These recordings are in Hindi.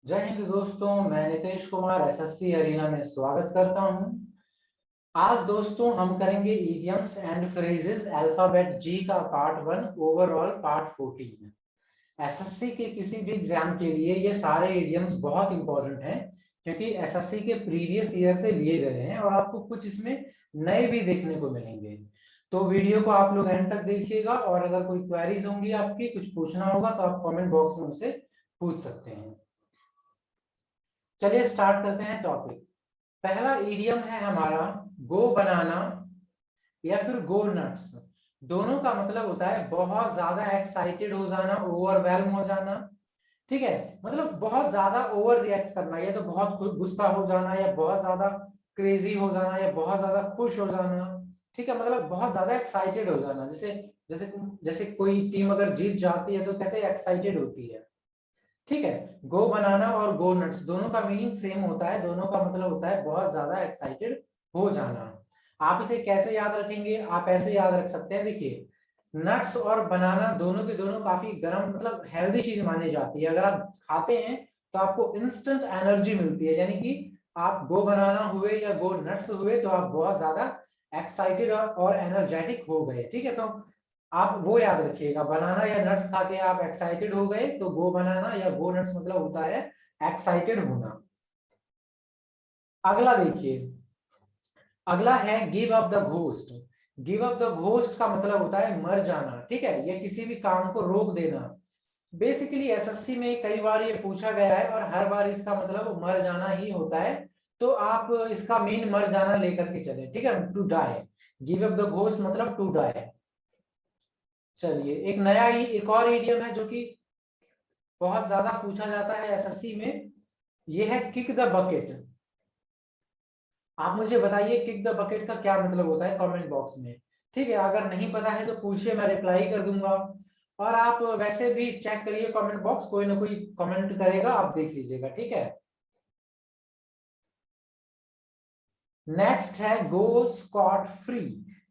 जय हिंद दोस्तों, मैं नितेश कुमार एसएससी अरीना में स्वागत करता हूं। आज दोस्तों हम करेंगे इडियम्स एंड फ्रेजेस अल्फाबेट जी का पार्ट 1 ओवरऑल पार्ट 14। एसएससी के किसी भी एग्जाम के लिए ये सारे इडियम्स बहुत इंपॉर्टेंट हैं क्योंकि एसएससी के प्रीवियस ईयर से लिए गए हैं और आपको कुछ इसमें नए भी देखने को मिलेंगे। तो वीडियो को आप लोग एंड तक देखिएगा और अगर कोई क्वेरीज होंगी, आपकी कुछ पूछना होगा तो आप कमेंट बॉक्स में उनसे पूछ सकते हैं। चलिए स्टार्ट करते हैं टॉपिक। पहला इडियम है हमारा गो बनाना या फिर गो नट्स। दोनों का मतलब होता है बहुत ज्यादा एक्साइटेड हो जाना, ओवरवेल्म हो जाना। ठीक है, मतलब बहुत ज्यादा ओवर रिएक्ट करना, या तो बहुत गुस्सा हो जाना, या बहुत ज्यादा क्रेजी हो जाना, या बहुत ज्यादा खुश हो जाना। ठीक है, मतलब बहुत ज्यादा एक्साइटेड हो जाना। जैसे जैसे जैसे कोई टीम अगर जीत जाती है तो कैसे एक्साइटेड होती है। ठीक है, गो बनाना और गो नट्स दोनों का मीनिंग सेम होता है, दोनों का मतलब होता है बहुत ज्यादा एक्साइटेड हो जाना। आप इसे कैसे याद रखेंगे? आप ऐसे याद रख सकते हैं, देखिए नट्स और बनाना दोनों के दोनों काफी गर्म मतलब हेल्दी चीज मानी जाती है। अगर आप खाते हैं तो आपको इंस्टेंट एनर्जी मिलती है, यानी कि आप गो बनाना हुए या गो नट्स हुए तो आप बहुत ज्यादा एक्साइटेड और एनर्जेटिक हो गए। ठीक है, तो आप वो याद रखिएगा, बनाना या नट्स खा के आप एक्साइटेड हो गए तो गो बनाना या गो नट्स मतलब होता है एक्साइटेड होना। अगला देखिए, अगला है give up the ghost. Give up the ghost का मतलब होता है मर जाना। ठीक है, या किसी भी काम को रोक देना। बेसिकली एसएससी में कई बार ये पूछा गया है और हर बार इसका मतलब मर जाना ही होता है। तो आप इसका मेन मर जाना लेकर के चले। ठीक है, to die. Give up the ghost मतलब टू डाई। चलिए एक नया ही एक और इडियम है जो कि बहुत ज्यादा पूछा जाता है एसएससी में। ये है किक द बकेट। आप मुझे बताइए किक द बकेट का क्या मतलब होता है कमेंट बॉक्स में। ठीक है, अगर नहीं पता है तो पूछिए, मैं रिप्लाई कर दूंगा। और आप वैसे भी चेक करिए कमेंट बॉक्स, कोई ना कोई कमेंट करेगा, आप देख लीजिएगा। ठीक है, नेक्स्ट है गो स्कॉट फ्री।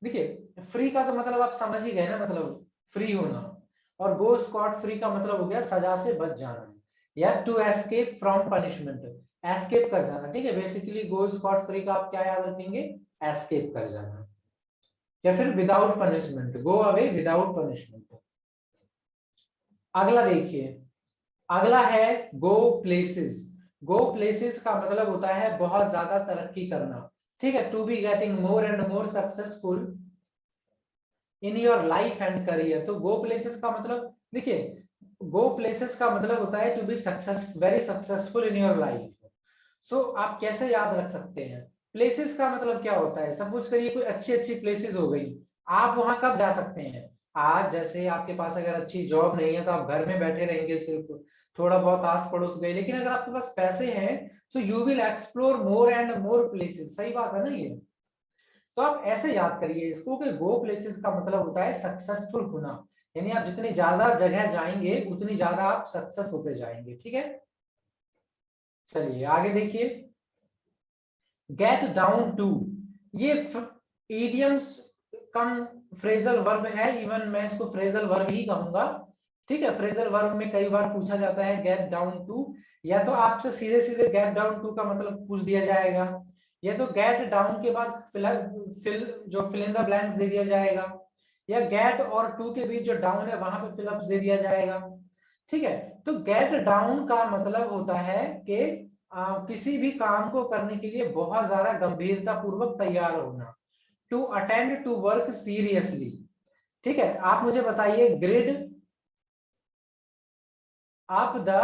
देखिए फ्री का तो मतलब आप समझ ही गए ना, मतलब फ्री होना। और गो स्कॉट फ्री का मतलब हो गया सजा से बच जाना, या to escape from punishment, escape कर जाना। ठीक है, बेसिकली गो स्कॉट फ्री का आप क्या याद रखेंगे? एस्केप कर जाना, या फिर without punishment, go away without punishment. अगला देखिए, अगला है गो प्लेसेस। गो प्लेसेस का मतलब होता है बहुत ज्यादा तरक्की करना। ठीक है, to be getting more and more successful in your life and career. तो गो प्लेसेस का मतलब देखिए, गो प्लेसेस का मतलब होता है to be success very successful in your life. So आप कैसे याद रख सकते हैं? प्लेसेस का मतलब क्या होता है? सपोज करिए कोई अच्छी अच्छी प्लेसेस हो गई, आप वहां कब जा सकते हैं? आज जैसे आपके पास अगर अच्छी जॉब नहीं है तो आप घर में बैठे रहेंगे, सिर्फ थोड़ा बहुत आस पड़ोस गए। लेकिन अगर आपके पास पैसे हैं तो you will explore more and more places. सही बात है ना ये? तो आप ऐसे याद करिए इसको कि गो प्लेसेस का मतलब होता है सक्सेसफुल होना, यानी आप जितनी ज्यादा जगह जाएंगे उतनी ज्यादा आप सक्सेस होते जाएंगे। ठीक है, चलिए आगे देखिए, गेट डाउन टू। ये इडियम्स कम फ्रेजल वर्ब है, इवन मैं इसको फ्रेजल वर्ब ही कहूंगा। ठीक है, फ्रेजल वर्ब में कई बार पूछा जाता है गेट डाउन टू, या तो आपसे सीधे सीधे गेट डाउन टू का मतलब पूछ दिया जाएगा, या तो गेट डाउन के बाद फिल इन द ब्लैंक्स दे दिया जाएगा, या गेट और टू के बीच जो डाउन है वहां पे फिलअप्स दे दिया जाएगा। ठीक है, तो गेट डाउन का मतलब होता है कि किसी भी काम को करने के लिए बहुत ज्यादा गंभीरता पूर्वक तैयार होना, to attend to work seriously. ठीक है, आप मुझे बताइए ग्रिड अप द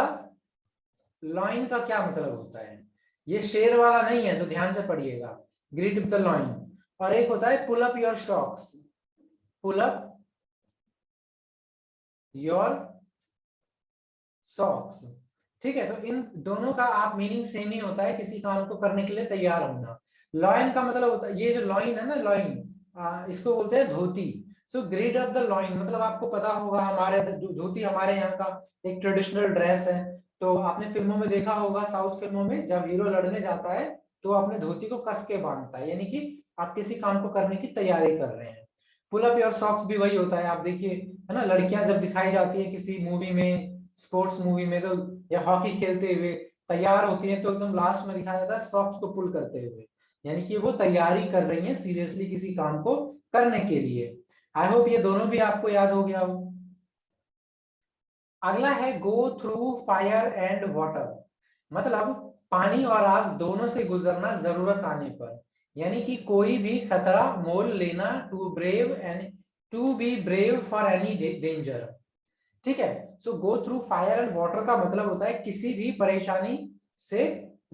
लॉइन का क्या मतलब होता है? ये शेर वाला नहीं है तो ध्यान से पढ़िएगा, ग्रिड अप द लॉइन। और एक होता है pull up your socks, pull up your socks. ठीक है, तो इन दोनों का आप मीनिंग सेम ही होता है, किसी काम को करने के लिए तैयार होना। लॉइन का मतलब होता है, ये जो लॉइन है ना, लॉइन इसको बोलते हैं धोती। सो ग्रिड ऑफ द लॉइन मतलब आपको पता होगा, हमारे धोती हमारे यहाँ का एक ट्रेडिशनल ड्रेस है। तो आपने फिल्मों में देखा होगा, साउथ फिल्मों में जब हीरो लड़ने जाता है तो अपने धोती को कस के बांधता है, यानी कि आप किसी काम को करने की तैयारी कर रहे हैं। पुल अप योर सॉक्स भी वही होता है। आप देखिए, है ना, लड़कियां जब दिखाई जाती है किसी मूवी में, स्पोर्ट्स मूवी में, तो या हॉकी खेलते हुए, तैयार होती हैं तो एकदम लास्ट में दिखाया जाता है सॉक्स को पुल करते हुए, यानी कि वो तैयारी कर रही हैं सीरियसली किसी काम को करने के लिए। आई होप ये दोनों भी आपको याद हो गया हो। अगला है गो थ्रू फायर एंड वाटर, मतलब पानी और आग दोनों से गुजरना जरूरत आने पर, यानी कि कोई भी खतरा मोल लेना, to be brave for any danger. ठीक है, so go through fire and water का मतलब होता है किसी भी परेशानी से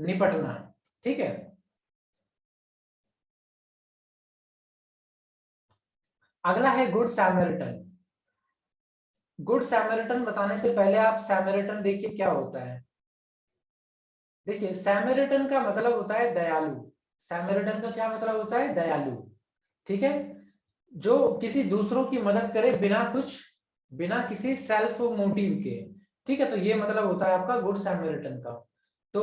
निपटना। ठीक है, अगला है गुड सैमरिटन। गुड सैमरिटन बताने से पहले आप सैमरिटन देखिए क्या होता है। देखिए सैमरिटन का मतलब होता है दयालु। सैमरिटन का क्या मतलब होता है? दयालु। ठीक है, जो किसी दूसरों की मदद करे बिना किसी सेल्फ मोटिव के। ठीक है, तो ये मतलब होता है आपका गुड सैमरिटन का। तो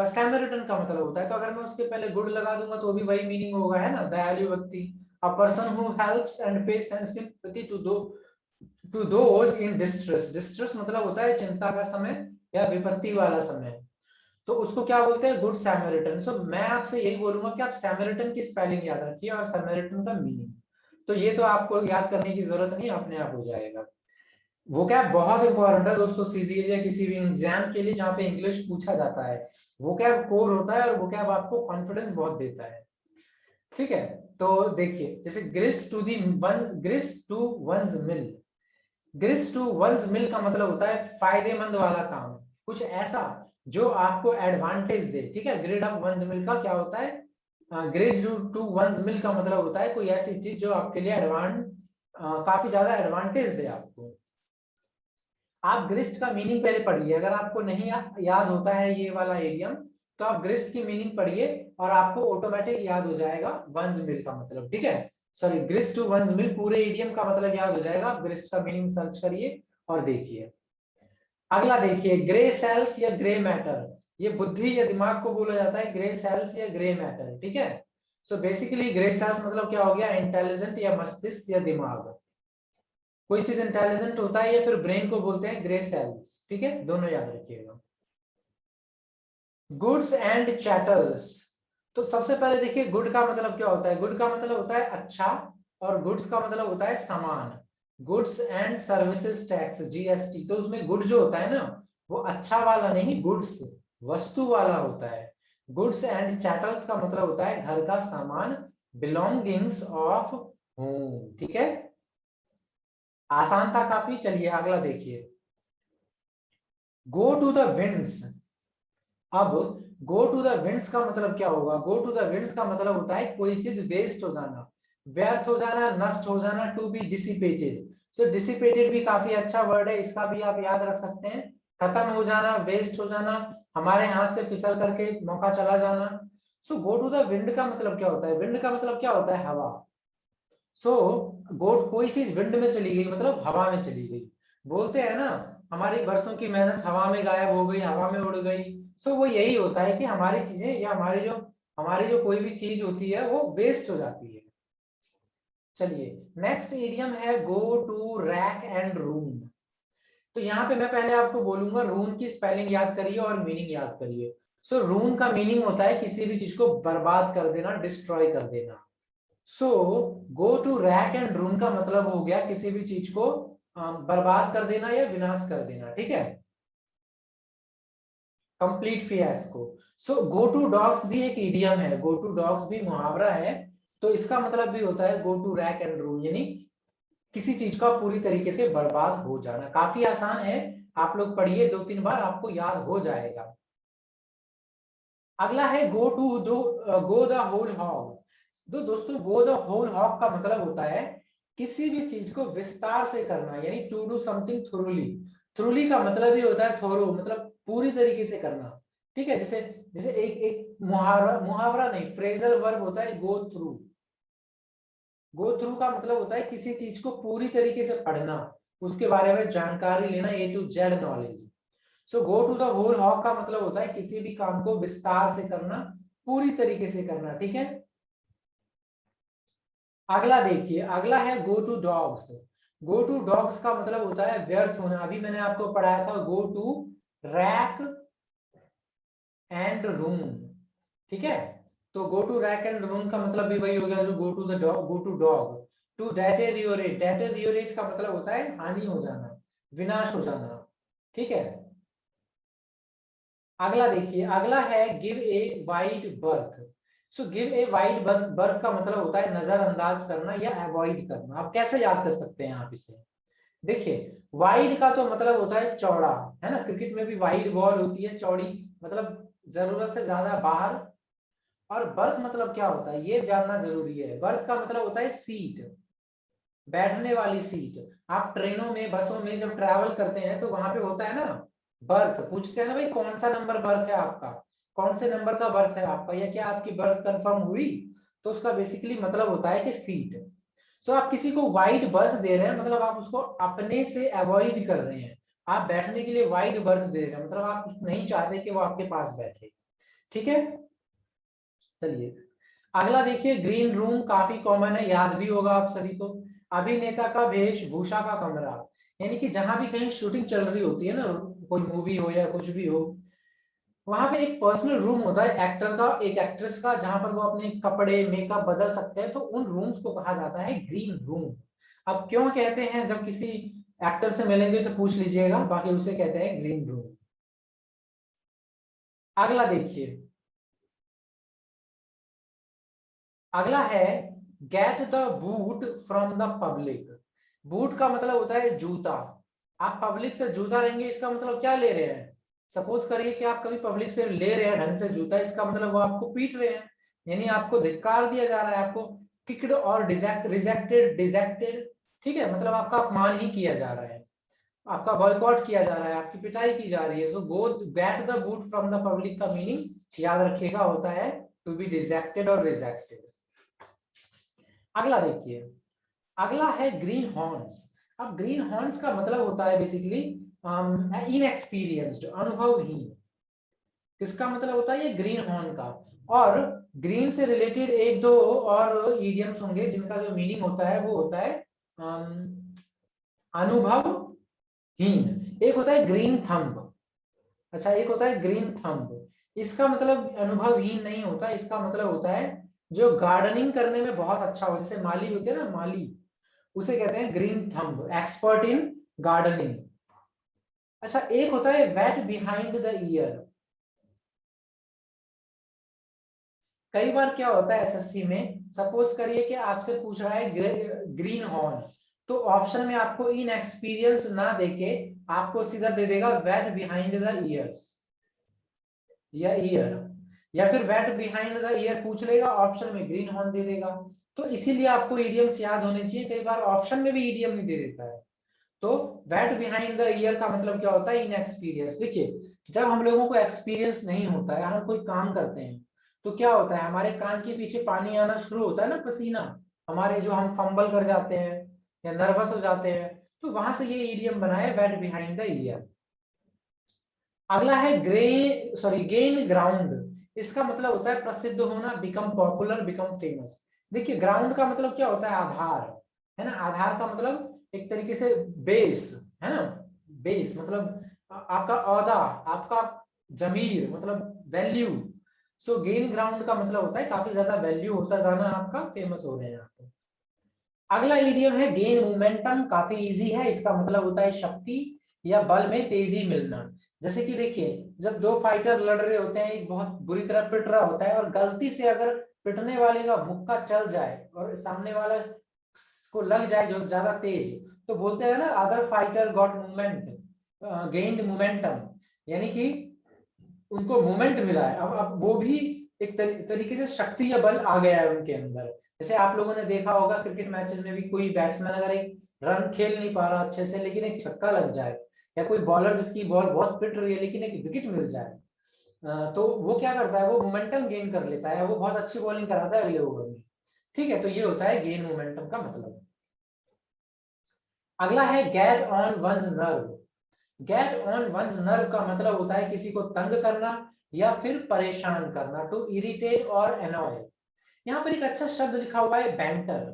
सैमरिटन का मतलब होता है, तो अगर मैं उसके पहले गुड लगा दूंगा तो भी वही मीनिंग होगा, है ना, दयालु व्यक्ति। A person who helps and pays sympathy to those in distress. Distress मतलब होता है चिंता का समय या विपत्ति वाला समय, तो उसको क्या बोलते हैं? गुड सैमरिटन। सो मैं आपसे यही बोलूंगा कि आप सैमरिटन की स्पेलिंग याद रखिए और सैमरिटन का मीनिंग, तो ये तो आपको याद करने की जरूरत नहीं, अपने आप हो जाएगा। वो क्या बहुत इंपॉर्टेंट है दोस्तों, सीजीएल या किसी भी एग्जाम के लिए जहाँ पे इंग्लिश पूछा जाता है, वो क्या कोर होता है, और वो क्या आपको कॉन्फिडेंस बहुत देता है। ठीक है, तो देखिए जैसे grist to one's mill. Grist to one's mill का मतलब होता है फायदेमंद वाला काम, कुछ ऐसा जो आपको एडवांटेज दे। ठीक है, ग्रिड ऑफ वंस मिल का क्या होता है? ग्रिड टू वंस मिल का मतलब होता है कोई ऐसी चीज जो आपके लिए काफी ज्यादा एडवांटेज दे आपको। आप ग्रिस्ट का मीनिंग पहले पढ़िए, अगर आपको नहीं याद होता है ये वाला एडियम, तो आप ग्रिस्ट की मीनिंग पढ़िए और आपको ऑटोमेटिक याद हो जाएगा वंस मिल का मतलब। ठीक है, सॉरी, ग्रिस्ट टू वंस मिल पूरे एडियम का मतलब याद हो जाएगा। आप ग्रिस्ट का मीनिंग सर्च करिए और देखिए। अगला देखिए, ग्रे सेल्स या ग्रे मैटर, ये बुद्धि या दिमाग को बोला जाता है ग्रे सेल्स या ग्रे मैटर। ठीक है, सो बेसिकली ग्रे सेल्स मतलब क्या हो गया? इंटेलिजेंट या मस्तिष्क या दिमाग। कोई चीज इंटेलिजेंट होता है या फिर ब्रेन को बोलते हैं ग्रे सेल्स। ठीक है, दोनों याद रखिएगा। गुड्स एंड चैटल्स, तो सबसे पहले देखिए गुड का मतलब क्या होता है? गुड का मतलब होता है अच्छा, और गुड्स का मतलब होता है सामान। Goods and services tax, GST, तो उसमें गुड जो होता है ना, वो अच्छा वाला नहीं, गुड्स वस्तु वाला होता है। गुड्स एंड चैटल्स का मतलब होता है घर का सामान, बिलोंगिंग्स ऑफ होम। ठीक है, आसान था काफी। चलिए अगला देखिए, गो टू द विंड्स। अब गो टू द विंड्स का मतलब क्या होगा? गो टू द विंड्स का मतलब होता है कोई चीज वेस्ट हो जाना, व्यर्थ हो जाना, नष्ट हो जाना, to be dissipated. So dissipated भी काफी अच्छा वर्ड है, इसका भी आप याद रख सकते हैं। खत्म हो जाना, वेस्ट हो जाना, हमारे हाथ से फिसल करके मौका चला जाना। सो गो टू द विंड का मतलब क्या होता है? विंड का मतलब क्या होता है? हवा। सो गोट, कोई चीज विंड में चली गई मतलब हवा में चली गई। बोलते हैं ना, हमारी बरसों की मेहनत हवा में गायब हो गई, हवा में उड़ गई। सो वो यही होता है कि हमारी चीजें या हमारी जो कोई भी चीज होती है वो वेस्ट हो जाती है। चलिए नेक्स्ट इडियम है go to rack and ruin. तो यहाँ पे मैं पहले आपको बोलूंगा रूम की स्पेलिंग याद करिए और मीनिंग याद करिए। सो रूम का मीनिंग होता है किसी भी चीज को बर्बाद कर देना, डिस्ट्रॉय कर देना। So go to rack and ruin का मतलब हो गया किसी भी चीज को बर्बाद कर देना या विनाश कर देना। ठीक है, complete fiasco. So go to dogs भी एक इडियम है, गो टू डॉग्स भी मुहावरा है, तो इसका मतलब भी होता है go to rack and ruin, यानी किसी चीज का पूरी तरीके से बर्बाद हो जाना। काफी आसान है, आप लोग पढ़िए 2-3 बार आपको याद हो जाएगा। अगला है गो द होल हॉग। दोस्तों गो द होल हॉग का मतलब होता है किसी भी चीज को विस्तार से करना, यानी टू डू समथिंग थोरली। थोरली का मतलब ही होता है थोरो, मतलब पूरी तरीके से करना। ठीक है, जैसे जैसे एक एक मुहावरा नहीं, फ्रेजल वर्ब होता है गो थ्रू। गो थ्रू का मतलब होता है किसी चीज को पूरी तरीके से पढ़ना, उसके बारे में जानकारी लेना, A to Z knowledge. So go to the whole hog का मतलब होता है किसी भी काम को विस्तार से करना, पूरी तरीके से करना। ठीक है, अगला देखिए, अगला है go to dogs. Go to dogs का मतलब होता है व्यर्थ होना। अभी मैंने आपको पढ़ाया था go to rack and ruin, ठीक है। तो go to rack and ruin का मतलब भी वही हो गया जो go to the dog, go to dog. To deteriorate, deteriorate का मतलब होता है हानि हो जाना, विनाश हो जाना, ठीक है। अगला देखिए, अगला है give a wide birth. So give a wide birth, birth का मतलब होता है नजरअंदाज करना या अवॉइड करना। आप कैसे याद कर सकते हैं आप इसे, देखिए वाइड का तो मतलब होता है चौड़ा, है ना। क्रिकेट में भी वाइड बॉल होती है चौड़ी, मतलब जरूरत से ज्यादा बाहर। और बर्थ मतलब क्या होता है ये जानना जरूरी है। बर्थ का मतलब होता है सीट, बैठने वाली सीट। आप ट्रेनों में, बसों में जब ट्रैवल करते हैं तो वहां पे होता है ना बर्थ, पूछते हैं ना भाई कौन सा नंबर बर्थ है आपका, कौन से नंबर का बर्थ है आपका, या क्या आपकी बर्थ कंफर्म हुई। तो उसका बेसिकली मतलब होता है कि सीट। सो आप किसी को वाइड बर्थ दे रहे हैं, मतलब आप उसको अपने से अवॉइड कर रहे हैं। आप बैठने के लिए वाइड बर्थ दे रहे हैं, मतलब आप नहीं चाहते कि वो आपके पास बैठे, ठीक है। चलिए अगला देखिए, ग्रीन रूम काफी कॉमन है, याद भी होगा आप सभी को। अभिनेता का वेशभूषा का कमरा, यानी कि जहां भी कहीं शूटिंग चल रही होती है ना, कोई मूवी हो या कुछ भी हो, वहां पे एक पर्सनल रूम होता है एक्टर का, एक एक्ट्रेस का, जहां पर वो अपने कपड़े मेकअप बदल सकते हैं। तो उन रूम्स को कहा जाता है ग्रीन रूम। अब क्यों कहते हैं, जब किसी एक्टर से मिलेंगे तो पूछ लीजिएगा, बाकी उसे कहते हैं ग्रीन रूम। अगला देखिए, अगला है get the boot from the public. Boot का मतलब होता है जूता। आप पब्लिक से जूता लेंगे, इसका मतलब क्या ले रहे हैं। सपोज करिए कि आप कभी पब्लिक से ले रहे हैं ढंग से जूता, इसका मतलब वो आपको पीट रहे हैं, यानी आपको धिक्कार दिया जा रहा है, आपको किक्ड और रिजेक्टेड, डिजेक्टेड, ठीक है, मतलब आपका अपमान ही किया जा रहा है, आपका बॉयकॉट किया जा रहा है, आपकी पिटाई की जा रही है। तो गो get the boot from the public का मीनिंग याद रखिएगा होता है टू बी डिजेक्टेड और रिजेक्टेड। अगला देखिए, अगला है ग्रीन हॉर्न्स। अब ग्रीन हॉर्न्स का मतलब होता है बेसिकली इनएक्सपीरियंस्ड, अनुभवहीन। किसका मतलब होता है ये, ग्रीन हॉर्न का। और ग्रीन से रिलेटेड एक दो और इडियम्स होंगे जिनका जो मीनिंग होता है वो होता है अनुभवहीन। एक होता है ग्रीन थंब, अच्छा एक होता है ग्रीन थंब। इसका मतलब अनुभवहीन नहीं होता, इसका मतलब होता है जो गार्डनिंग करने में बहुत अच्छा हो, जैसे माली होते हैं ना, माली, उसे कहते हैं green thumb, expert in gardening. अच्छा एक होता है वेट बिहाइंड द ईयर। कई बार क्या होता है एसएससी में, सपोज करिए कि आपसे पूछ रहा है ग्रीन हॉर्न, तो ऑप्शन में आपको इन एक्सपीरियंस ना देके आपको सीधा दे देगा वेट बिहाइंड द ईयर्स या ईयर, या फिर वेट बिहाइंड द ईयर पूछ लेगा, ऑप्शन में ग्रीन हॉर्न दे देगा। तो इसीलिए आपको ईडियम्स याद होने चाहिए, कई बार ऑप्शन में भी ईडियम नहीं दे देता है। तो वेट बिहाइंड द ईयर का मतलब क्या होता है, इनएक्सपीरियंस। देखिए जब हम लोगों को एक्सपीरियंस नहीं होता है, हम कोई काम करते हैं, तो क्या होता है हमारे कान के पीछे पानी आना शुरू होता है ना, पसीना, हमारे जो हम फंबल कर जाते हैं या नर्वस हो जाते हैं, तो वहां से ये ईडियम बना है वेट बिहाइंड द ईयर। अगला है गेन ग्राउंड। इसका मतलब होता है प्रसिद्ध होना, बिकम पॉपुलर, बिकम फेमस। देखिए ग्राउंड का मतलब क्या होता है, आधार, है ना। आधार का मतलब एक तरीके से बेस, है ना। बेस मतलब आपका औहदा, आपका जमीर, मतलब वैल्यू। सो गेन ग्राउंड का मतलब होता है काफी ज्यादा वैल्यू होता जाना, आपका फेमस हो रहे हैं आप। अगला इडियम है गेन मोमेंटम, काफी इजी है, इसका मतलब होता है शक्ति या बल में तेजी मिलना। जैसे कि देखिए जब दो फाइटर लड़ रहे होते हैं, एक बहुत बुरी तरह पिट रहा होता है, और गलती से अगर पिटने वाले का मुक्का चल जाए और सामने वाला को लग जाए जो ज्यादा तेज, तो बोलते हैं ना other fighter got movement, gained momentum, यानी कि उनको मूवमेंट मिला है। अब वो भी एक तरीके से शक्ति या बल आ गया है उनके अंदर। जैसे आप लोगों ने देखा होगा क्रिकेट मैचेस में भी, कोई बैट्समैन अगर एक रन खेल नहीं पा रहा अच्छे से, लेकिन एक छक्का लग जाए, या कोई बॉलर जिसकी बॉल बहुत पिट रही है लेकिन एक विकेट मिल जाए, तो वो क्या करता है, वो मोमेंटम गेन कर लेता है, वो बहुत अच्छी बॉलिंग कराता है अगले ओवर में, ठीक है। तो ये होता है गेन मोमेंटम का मतलब। अगला है get on one's nerve. Get on one's nerve का मतलब होता है किसी को तंग करना या फिर परेशान करना, टू इरिटेट और एनॉय। यहाँ पर एक अच्छा शब्द लिखा हुआ है बैंटर।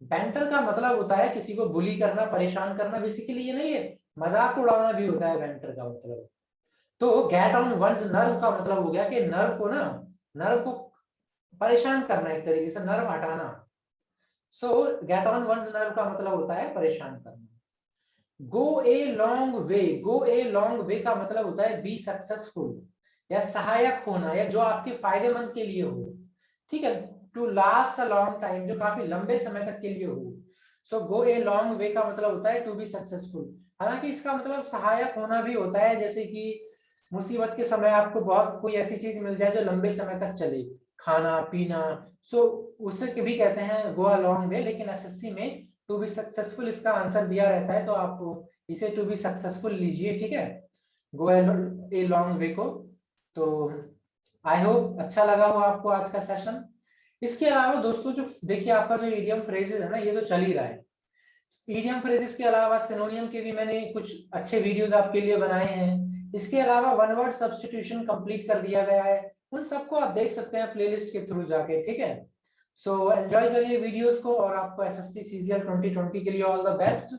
बैंटर का मतलब होता है किसी को बुली करना, परेशान करना, बेसिकली ये नहीं है, मजाक उड़ाना भी होता है बैंटर का मतलब। तो गेट ऑन वंस नर्व का मतलब हो गया कि नर्व को परेशान करना, एक तरीके से नर्व हटाना। So get on one's nerve का मतलब होता है परेशान करना। गो a long way, go a long way का मतलब होता है बी सक्सेसफुल, या सहायक होना, या जो आपके फायदेमंद के लिए हो, ठीक है। To last a long time, जो काफी लंबे समय तक के लिए हो। सो गो ए लॉन्ग वे का मतलब होता है टू बी सक्सेसफुल। हालांकि इसका मतलब सहायक होना भी होता है, जैसे कि मुसीबत के समय आपको बहुत कोई ऐसी चीज मिल जाए जो लंबे समय तक चले, खाना पीना, सो उसे भी कहते हैं गो अ लॉन्ग वे। लेकिन एसएससी में टू बी सक्सेसफुल इसका आंसर दिया रहता है, तो आप इसे टू बी सक्सेसफुल लीजिए, ठीक है, गो ए लॉन्ग वे को। तो आई होप अच्छा लगा हो आपको आज का सेशन। इसके अलावा दोस्तों जो देखिए आपका जो इडियम फ्रेजेस है ना, ये तो चल ही रहा है। इडियम फ्रेजेस के अलावा सिनोनियम के भी मैंने कुछ अच्छे वीडियोस आपके लिए बनाए हैं। इसके अलावा वन वर्ड सब्स्टिट्यूशन कंप्लीट कर दिया गया है, उन सबको आप देख सकते हैं प्लेलिस्ट के थ्रू जाके, ठीक है। सो एंजॉय करिए वीडियोस को, और आपको एसएससी सीजीएल 2020 के लिए ऑल द बेस्ट।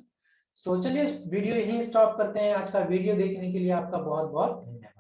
सो चलिए वीडियो यहीं स्टॉप करते हैं। आज का वीडियो देखने के लिए आपका बहुत बहुत धन्यवाद।